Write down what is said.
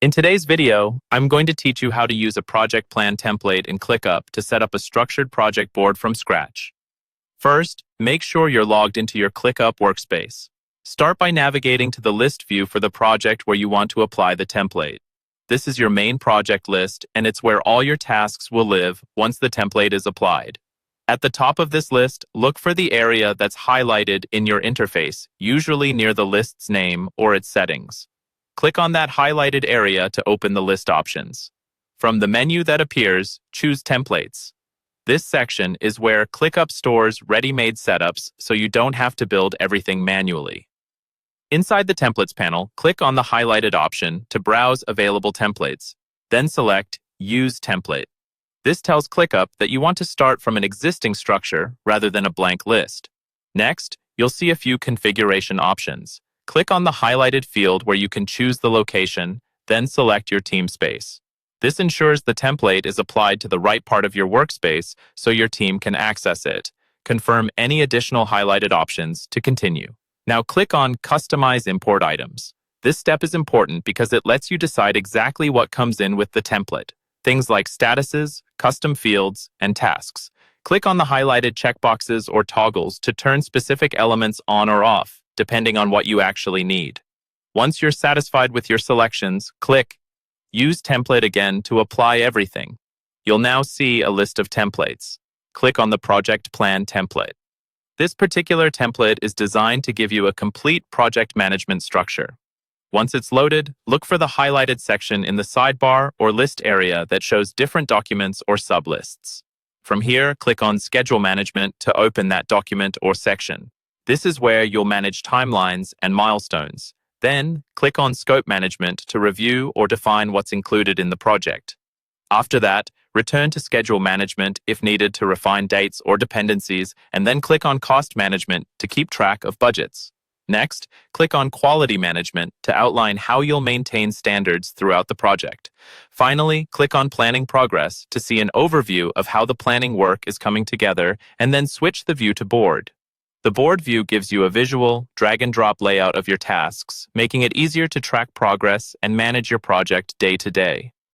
In today's video, I'm going to teach you how to use a project plan template in ClickUp to set up a structured project board from scratch. First, make sure you're logged into your ClickUp workspace. Start by navigating to the list view for the project where you want to apply the template. This is your main project list, and it's where all your tasks will live once the template is applied. At the top of this list, look for the area that's highlighted in your interface, usually near the list's name or its settings. Click on that highlighted area to open the list options. From the menu that appears, choose Templates. This section is where ClickUp stores ready-made setups so you don't have to build everything manually. Inside the Templates panel, click on the highlighted option to browse available templates. Then select Use Template. This tells ClickUp that you want to start from an existing structure rather than a blank list. Next, you'll see a few configuration options. Click on the highlighted field where you can choose the location, then select your team space. This ensures the template is applied to the right part of your workspace so your team can access it. Confirm any additional highlighted options to continue. Now click on Customize Import Items. This step is important because it lets you decide exactly what comes in with the template. Things like statuses, custom fields, and tasks. Click on the highlighted checkboxes or toggles to turn specific elements on or off, depending on what you actually need. Once you're satisfied with your selections, click Use Template again to apply everything. You'll now see a list of templates. Click on the Project Plan template. This particular template is designed to give you a complete project management structure. Once it's loaded, look for the highlighted section in the sidebar or list area that shows different documents or sublists. From here, click on Schedule Management to open that document or section. This is where you'll manage timelines and milestones. Then, click on Scope Management to review or define what's included in the project. After that, return to Schedule Management if needed to refine dates or dependencies, and then click on Cost Management to keep track of budgets. Next, click on Quality Management to outline how you'll maintain standards throughout the project. Finally, click on Planning Progress to see an overview of how the planning work is coming together, and then switch the view to Board. The board view gives you a visual, drag-and-drop layout of your tasks, making it easier to track progress and manage your project day to day.